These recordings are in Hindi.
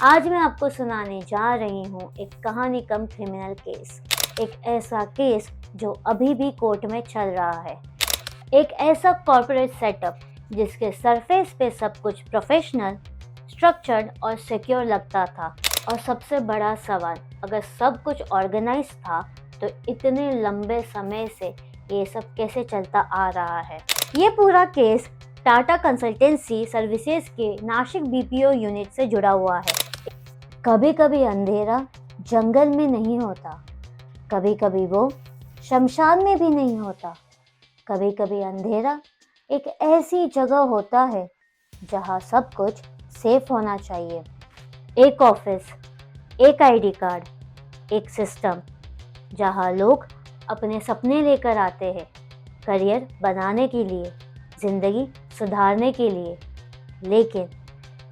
आज मैं आपको सुनाने जा रही हूँ एक कहानी कम क्रिमिनल केस। एक ऐसा केस जो अभी भी कोर्ट में चल रहा है। एक ऐसा कॉर्पोरेट सेटअप जिसके सरफेस पे सब कुछ प्रोफेशनल, स्ट्रक्चर्ड और सिक्योर लगता था। और सबसे बड़ा सवाल, अगर सब कुछ ऑर्गेनाइज था तो इतने लंबे समय से ये सब कैसे चलता आ रहा है। ये पूरा केस टाटा कंसल्टेंसी सर्विसेज के नासिक बीपीओ यूनिट से जुड़ा हुआ है। कभी कभी अंधेरा जंगल में नहीं होता, कभी कभी वो शमशान में भी नहीं होता। कभी कभी अंधेरा एक ऐसी जगह होता है जहाँ सब कुछ सेफ होना चाहिए। एक ऑफिस, एक आईडी कार्ड, एक सिस्टम जहाँ लोग अपने सपने लेकर आते हैं, करियर बनाने के लिए, जिंदगी सुधारने के लिए। लेकिन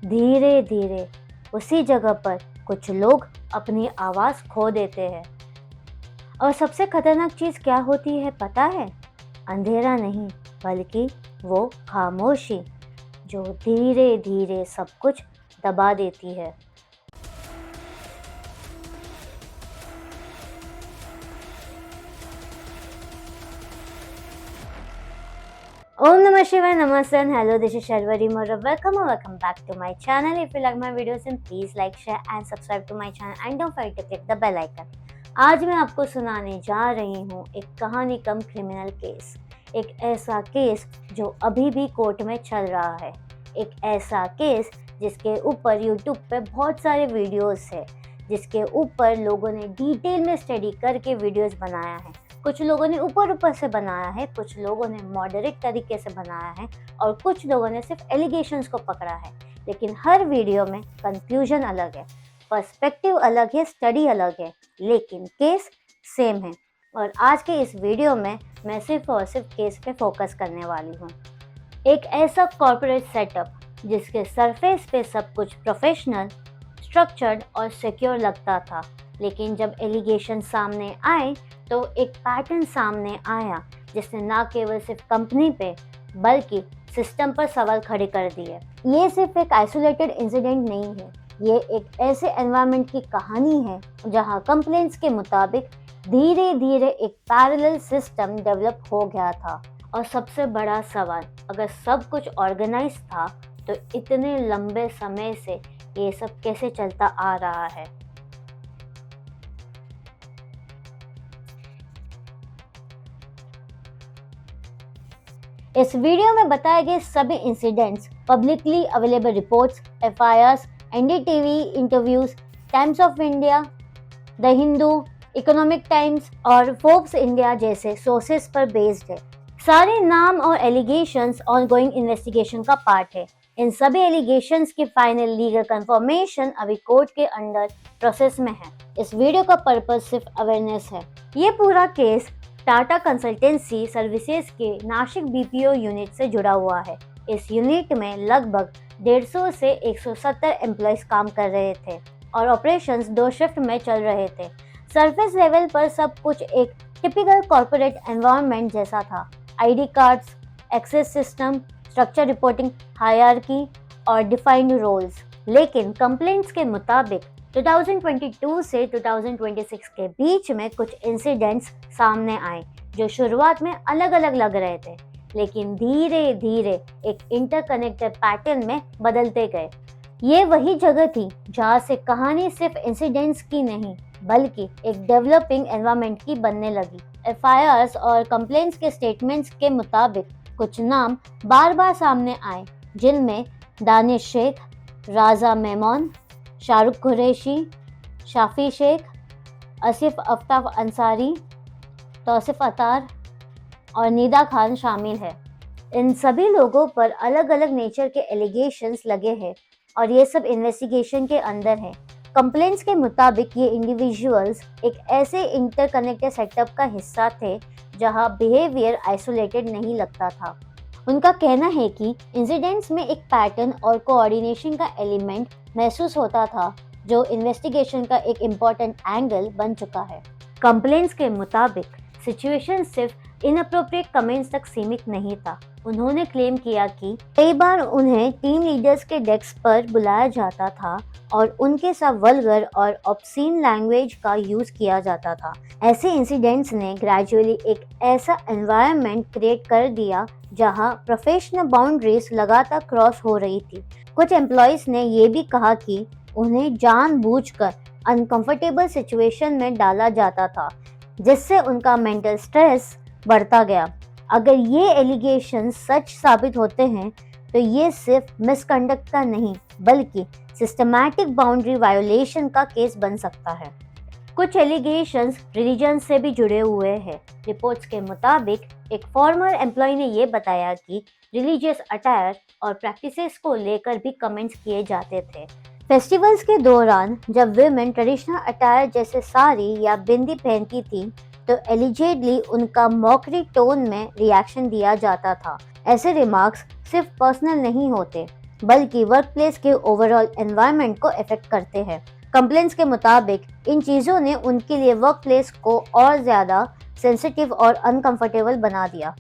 धीरे धीरे उसी जगह पर कुछ लोग अपनी आवाज़ खो देते हैं। और सबसे खतरनाक चीज़ क्या होती है पता है? अंधेरा नहीं, बल्कि वो खामोशी जो धीरे धीरे सब कुछ दबा देती है। Om Namah Shivaya, Namaste and hello, this is Sharvari Mora. Welcome back to my channel. If you like my videos then please like, share and subscribe to my channel and don't forget to click the bell icon. आज मैं आपको सुनाने जा रही हूँ एक कहानी कम क्रिमिनल केस। एक ऐसा केस जो अभी भी कोर्ट में चल रहा है। एक ऐसा केस जिसके ऊपर यूट्यूब पे बहुत सारे वीडियोस है, जिसके ऊपर लोगों ने डिटेल में स्टडी करके वीडियोस बनाया है। कुछ लोगों ने ऊपर से बनाया है, कुछ लोगों ने मॉडरेट तरीके से बनाया है और कुछ लोगों ने सिर्फ एलिगेशंस को पकड़ा है। लेकिन हर वीडियो में कंक्लूजन अलग है, पर्सपेक्टिव अलग है, स्टडी अलग है, लेकिन केस सेम है। और आज के इस वीडियो में मैं सिर्फ और सिर्फ केस पे फोकस करने वाली हूँ। एक ऐसा कॉर्पोरेट सेटअप जिसके सरफेस पे सब कुछ प्रोफेशनल, स्ट्रक्चर्ड और सिक्योर लगता था, लेकिन जब एलिगेशन सामने आए तो एक पैटर्न सामने आया जिसने ना केवल सिर्फ कंपनी पे बल्कि सिस्टम पर सवाल खड़े कर दिए। ये सिर्फ एक आइसोलेटेड इंसिडेंट नहीं है, ये एक ऐसे एनवायरनमेंट की कहानी है जहां कंप्लेंट्स के मुताबिक धीरे धीरे एक पैरेलल सिस्टम डेवलप हो गया था। और सबसे बड़ा सवाल, अगर सब कुछ ऑर्गेनाइज था तो इतने लंबे समय से ये सब कैसे चलता आ रहा है। इस वीडियो में बताए गए सभी incidents, publicly available reports, FIRs, NDTV interviews, times of India, the Hindu, economic times और फोर्ब्स इंडिया जैसे सोर्सेस पर बेस्ड है। सारे नाम और एलिगेशंस ऑनगोइंग इन्वेस्टिगेशन का पार्ट है। इन सभी एलिगेशंस की फाइनल लीगल कंफर्मेशन अभी कोर्ट के अंडर प्रोसेस में है। इस वीडियो का पर्पस सिर्फ अवेयरनेस है। ये पूरा केस टाटा कंसल्टेंसी सर्विसेज के नासिक बीपीओ यूनिट से जुड़ा हुआ है। इस यूनिट में लगभग 150 से 170 एम्प्लॉयज काम कर रहे थे और ऑपरेशंस 2 शिफ्ट में चल रहे थे। सरफेस लेवल पर सब कुछ एक टिपिकल कॉर्पोरेट एनवायरनमेंट जैसा था। ID cards, access system, structure reporting, hierarchy और डिफाइंड रोल्स। लेकिन कंप्लेंट्स के मुताबिक 2022 से 2026 के बीच में कुछ इंसिडेंट्स सामने आए जो शुरुआत में अलग अलग लग रहे थे, लेकिन धीरे धीरे एक इंटरकनेक्टेड पैटर्न में बदलते गए। ये वही जगह थी जहाँ से कहानी सिर्फ इंसिडेंट्स की नहीं बल्कि एक डेवलपिंग एनवायरनमेंट की बनने लगी। एफआईआर्स और कंप्लेंट्स के स्टेटमेंट्स के मुताबिक कुछ नाम बार बार सामने आए, जिनमें दानिश शेख, राजा मेमन, शाहरुख कुरैशी, शाफी शेख, आसिफ अफ्ताब अंसारी, तौसिफ अतार और निदा खान शामिल है। इन सभी लोगों पर अलग अलग नेचर के एलिगेशंस लगे हैं और ये सब इन्वेस्टिगेशन के अंदर है। कंप्लेंट्स के मुताबिक ये इंडिविजुअल्स एक ऐसे इंटरकनेक्टेड सेटअप का हिस्सा थे जहां बिहेवियर आइसोलेटेड नहीं लगता था। उनका कहना है कि इंसिडेंट्स में एक पैटर्न और कोऑर्डिनेशन का एलिमेंट महसूस होता था जो इन्वेस्टिगेशन का एक इम्पॉर्टेंट एंगल बन चुका है। कंप्लेंट्स के मुताबिक सिचुएशन सिर्फ इनअप्रोप्रिएट कमेंट्स तक सीमित नहीं था। उन्होंने क्लेम किया कि कई बार उन्हें टीम लीडर्स के डेस्क पर बुलाया जाता था और उनके साथ वल्गर और ऑब्सीन लैंग्वेज का यूज किया जाता था। ऐसे इंसिडेंट्स ने ग्रेजुअली एक ऐसा एनवायरनमेंट क्रिएट कर दिया जहां प्रोफेशनल बाउंड्रीज लगातार क्रॉस हो रही थी। कुछ एम्प्लॉयज ने ये भी कहा कि उन्हें जानबूझकर अनकंफर्टेबल सिचुएशन में डाला जाता था, जिससे उनका मेंटल स्ट्रेस बढ़ता गया। अगर ये एलिगेशन सच साबित होते हैं तो ये सिर्फ मिसकंडक्ट का नहीं बल्कि सिस्टमैटिक बाउंड्री वायोलेशन का केस बन सकता है। कुछ एलिगेशंस रिलीजन से भी जुड़े हुए हैं। रिपोर्ट्स के मुताबिक एक फॉर्मर एम्प्लॉय ने ये बताया कि रिलीजियस अटायर और प्रैक्टिसेस को लेकर भी कमेंट्स किए जाते थे। फेस्टिवल्स के दौरान जब विमेन ट्रेडिशनल अटायर जैसे साड़ी या बिंदी पहनती थी तो एलिजेडली उनका मॉकरी टोन में रिएक्शन दिया जाता था। ऐसे रिमार्क्स सिर्फ पर्सनल नहीं होते बल्कि वर्कप्लेस के ओवरऑल एनवायरनमेंट को इफेक्ट करते हैं। कंप्लेंट्स के मुताबिक इन चीज़ों ने उनके लिए वर्कप्लेस को और ज़्यादा सेंसिटिव और अनकंफर्टेबल बना दिया।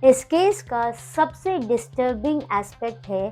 इस केस का सबसे डिस्टर्बिंग एस्पेक्ट है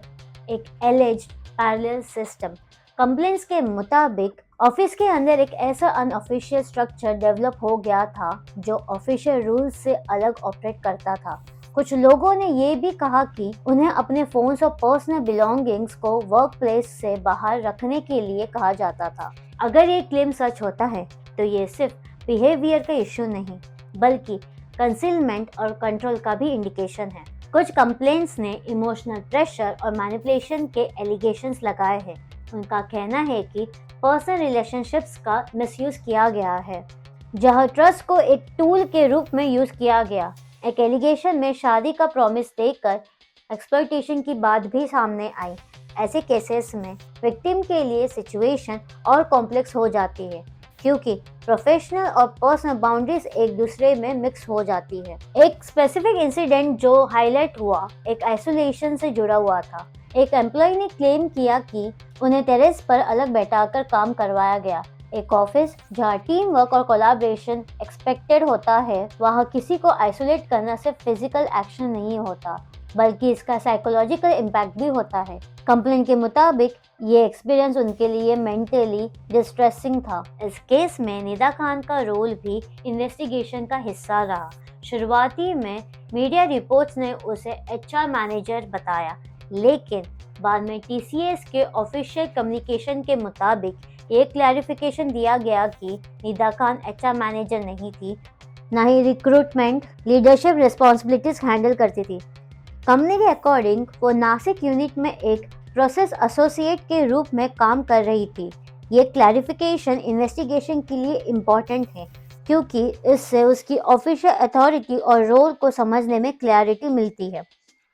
एक एलिज्ड पैरेलल सिस्टम। कंप्लेंट्स के मुताबिक ऑफिस के अंदर एक ऐसा अनऑफिशियल स्ट्रक्चर डेवलप हो गया था जो ऑफिशियल रूल्स से अलग ऑपरेट करता था। कुछ लोगों ने ये भी कहा कि उन्हें अपने फोन्स और पर्सनल बिलोंगिंग्स को वर्क प्लेस से बाहर रखने के लिए कहा जाता था। अगर ये क्लेम सच होता है तो ये सिर्फ बिहेवियर का इश्यू नहीं बल्कि कंसीलमेंट और कंट्रोल का भी इंडिकेशन है। कुछ कंप्लेंट्स ने इमोशनल प्रेशर और मैनिपुलेशन के एलिगेशंस लगाए हैं। उनका कहना है कि पर्सनल रिलेशनशिप्स का मिसयूज किया गया है, जहां ट्रस्ट को एक टूल के रूप में यूज किया गया। एक एलिगेशन में शादी का प्रॉमिस देकर एक्सप्लॉयटेशन की बात भी सामने आई। ऐसे केसेस में विक्टिम के लिए सिचुएशन और कॉम्प्लेक्स हो जाती है क्योंकि प्रोफेशनल और पर्सनल बाउंड्रीज एक दूसरे में मिक्स हो जाती है। एक स्पेसिफिक इंसिडेंट जो हाईलाइट हुआ एक आइसोलेशन से जुड़ा हुआ था। एक एम्प्लॉय ने क्लेम किया कि उन्हें टेरेस पर अलग बैठाकर काम करवाया गया। एक ऑफिस जहां टीम वर्क और कोलैबोरेशन एक्सपेक्टेड होता है, वहां किसी को आइसोलेट करना सिर्फ फिजिकल एक्शन नहीं होता बल्कि इसका साइकोलॉजिकल इम्पैक्ट भी होता है। कंप्लेंट के मुताबिक ये एक्सपीरियंस उनके लिए मेंटली डिस्ट्रेसिंग था। इस केस में निदा खान का रोल भी इन्वेस्टिगेशन का हिस्सा रहा। शुरुआती में मीडिया रिपोर्ट्स ने उसे एचआर मैनेजर बताया, लेकिन बाद में टीसीएस के ऑफिशियल कम्युनिकेशन के मुताबिक एक क्लैरिफिकेशन दिया गया कि निदा खान एचआर मैनेजर नहीं थी, ना ही रिक्रूटमेंट लीडरशिप रिस्पॉन्सिबिलिटीज हैंडल करती थी। कंपनी के अकॉर्डिंग वो नासिक यूनिट में एक प्रोसेस एसोसिएट के रूप में काम कर रही थी। ये क्लैरिफिकेशन इन्वेस्टिगेशन के लिए इम्पॉर्टेंट है क्योंकि इससे उसकी ऑफिशियल अथॉरिटी और रोल को समझने में क्लैरिटी मिलती है।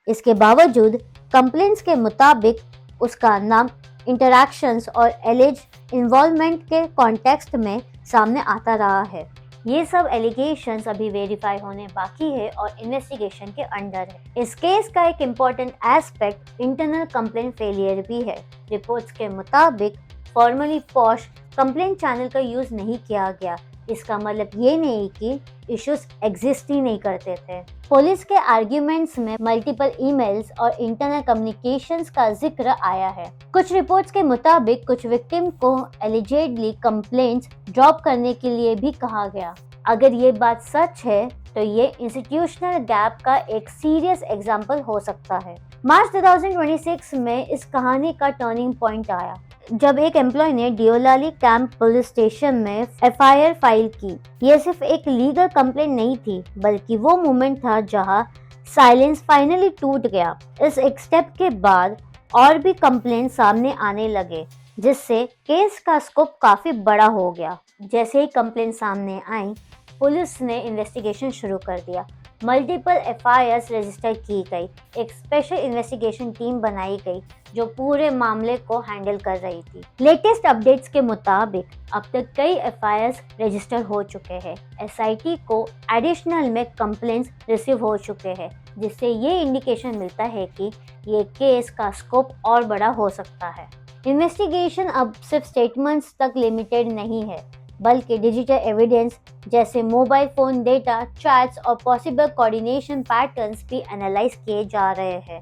इसके बावजूद कंप्लेंट्स के मुताबिक उसका नाम इंटरैक्शंस और एलिज्ड इन्वॉल्वमेंट के कॉन्टेक्स्ट में सामने आता रहा है। ये सब एलिगेशंस अभी वेरीफाई होने बाकी है और इन्वेस्टिगेशन के अंडर है। इस केस का एक important aspect internal complaint failure भी है। रिपोर्ट्स के मुताबिक फॉर्मली पॉश कंप्लेंट चैनल का यूज नहीं किया गया। इसका मतलब ये नहीं कि इश्यूज एग्जिस्ट ही नहीं करते थे। पुलिस के आर्ग्यूमेंट्स में मल्टीपल ईमेल्स और इंटरनल कम्युनिकेशंस का जिक्र आया है। कुछ रिपोर्ट्स के मुताबिक कुछ विक्टिम को एलिजेडली कंप्लेंट्स ड्रॉप करने के लिए भी कहा गया। अगर ये बात सच है तो ये इंस्टीट्यूशनल गैप का एक सीरियस एग्जाम्पल हो सकता है। मार्च 2026 में इस कहानी का टर्निंग पॉइंट आया जब एक एम्प्लॉय ने डियोलाली कैंप पुलिस स्टेशन में एफआईआर फाइल की। यह सिर्फ एक लीगल कंप्लेंट नहीं थी बल्कि वो मोमेंट था जहां साइलेंस फाइनली टूट गया। इस एक स्टेप के बाद और भी कंप्लेंट सामने आने लगे जिससे केस का स्कोप काफी बड़ा हो गया। जैसे ही कंप्लेंट सामने आई, पुलिस ने इन्वेस्टिगेशन शुरू कर दिया। मल्टीपल एफआईआर्स रजिस्टर की गई। एक स्पेशल इन्वेस्टिगेशन टीम बनाई गई जो पूरे मामले को हैंडल कर रही थी। लेटेस्ट अपडेट्स के मुताबिक अब तक कई एफआईआर्स रजिस्टर हो चुके हैं। एसआईटी को एडिशनल में कंप्लेंट्स रिसीव हो चुके हैं, जिससे ये इंडिकेशन मिलता है कि ये केस का स्कोप और बड़ा हो सकता है। इन्वेस्टिगेशन अब सिर्फ स्टेटमेंट्स तक लिमिटेड नहीं है, बल्कि डिजिटल एविडेंस जैसे मोबाइल फोन डेटा, चैट्स और पॉसिबल कोऑर्डिनेशन पैटर्न्स भी एनालाइज किए जा रहे हैं।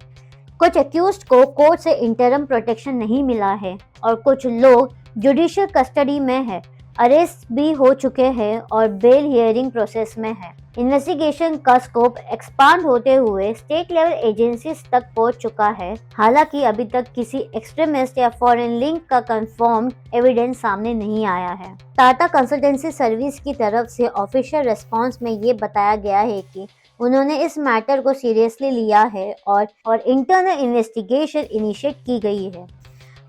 कुछ एक्यूज्ड को कोर्ट से इंटरम प्रोटेक्शन नहीं मिला है और कुछ लोग जुडिशियल कस्टडी में है, अरेस्ट भी हो चुके हैं और बेल हियरिंग प्रोसेस में है। इन्वेस्टिगेशन का स्कोप एक्सपांड होते हुए स्टेट लेवल एजेंसीज तक पहुंच चुका है। हालांकि अभी तक किसी एक्सट्रीमिस्ट या फॉरेन लिंक का कंफर्म्ड एविडेंस सामने नहीं आया है। टाटा कंसल्टेंसी सर्विस की तरफ से ऑफिशियल रिस्पांस में ये बताया गया है कि उन्होंने इस मैटर को सीरियसली लिया है और इंटरनल इन्वेस्टिगेशन इनिशिएट की गई है।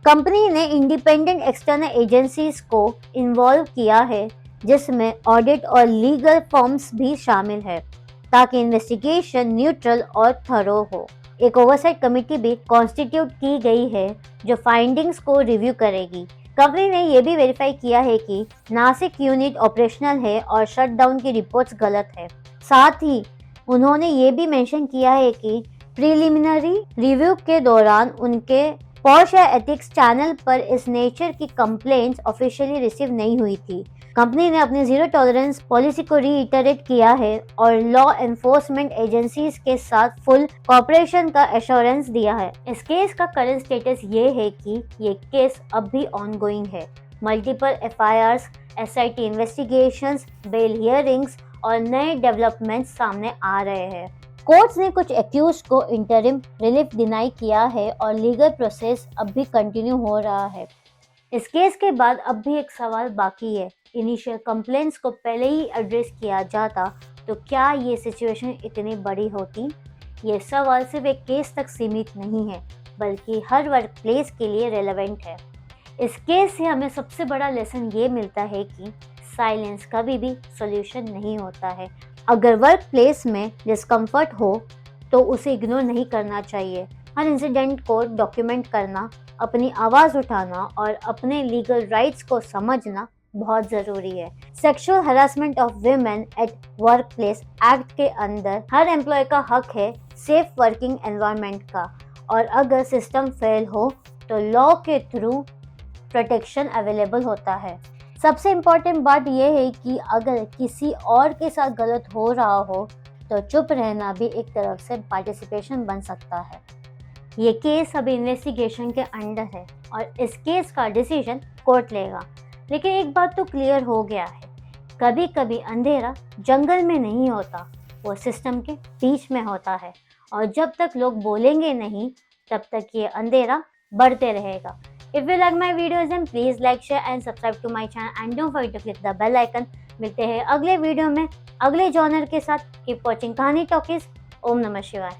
कंपनी ने इंडिपेंडेंट एक्सटर्नल एजेंसीज को इन्वॉल्व किया है, जिसमें ऑडिट और लीगल फर्म्स भी शामिल है, ताकि इन्वेस्टिगेशन न्यूट्रल और थरो हो। एक ओवरसाइट कमेटी भी कॉन्स्टिट्यूट की गई है जो फाइंडिंग्स को रिव्यू करेगी। कंपनी ने यह भी वेरीफाई किया है कि नासिक यूनिट ऑपरेशनल है और शटडाउन की रिपोर्ट्स गलत है। साथ ही उन्होंने ये भी मेंशन किया है कि प्रिलिमिनरी रिव्यू के दौरान उनके पॉश या एथिक्स चैनल पर इस नेचर की कंप्लेंट्स ऑफिशियली रिसीव नहीं हुई थी। कंपनी ने अपनी जीरो टॉलरेंस पॉलिसी को रीइटरेट किया है और लॉ एनफोर्समेंट एजेंसीज के साथ फुल कोऑपरेशन का एश्योरेंस दिया है। इस केस का करंट स्टेटस ये है कि ये केस अब भी ऑनगोइंग है। Multiple FIRs, SIT investigations, bail hearings और नए डेवलपमेंट्स सामने आ रहे हैं। कोर्ट्स ने कुछ एक्यूज्ड को इंटरिम रिलीफ डिनाई किया है और लीगल प्रोसेस अब भी कंटिन्यू हो रहा है। इस केस के बाद अब भी एक सवाल बाकी है। इनिशियल कंप्लेंट्स को पहले ही एड्रेस किया जाता तो क्या ये सिचुएशन इतनी बड़ी होती? ये सवाल सिर्फ एक केस तक सीमित नहीं है, बल्कि हर वर्क प्लेस के लिए रेलेवेंट है। इस केस से हमें सबसे बड़ा लेसन ये मिलता है कि साइलेंस कभी भी सॉल्यूशन नहीं होता है। अगर वर्क प्लेस में डिस्कम्फर्ट हो तो उसे इग्नोर नहीं करना चाहिए। हर इंसिडेंट को डॉक्यूमेंट करना, अपनी आवाज़ उठाना और अपने लीगल राइट्स को समझना बहुत ज़रूरी है। Sexual harassment of women at work place act के अंदर हर एम्प्लॉय का हक है सेफ वर्किंग एनवायरनमेंट का, और अगर सिस्टम फेल हो तो लॉ के थ्रू प्रोटेक्शन अवेलेबल होता है। सबसे इम्पॉर्टेंट बात यह है कि अगर किसी और के साथ गलत हो रहा हो तो चुप रहना भी एक तरफ से पार्टिसिपेशन बन सकता है। ये केस अभी इन्वेस्टिगेशन के अंडर है और इस केस का डिसीजन कोर्ट लेगा। लेकिन एक बात तो क्लियर हो गया है, कभी कभी अंधेरा जंगल में नहीं होता, वो सिस्टम के बीच में होता है, और जब तक लोग बोलेंगे नहीं तब तक ये अंधेरा बढ़ते रहेगा। If you like my videos then please like, share and subscribe to my channel and don't forget to click the bell icon। मिलते हैं अगले वीडियो में अगले जॉनर के साथ। कीप वॉचिंग कहानी टॉकीज। ओम नमः शिवाय।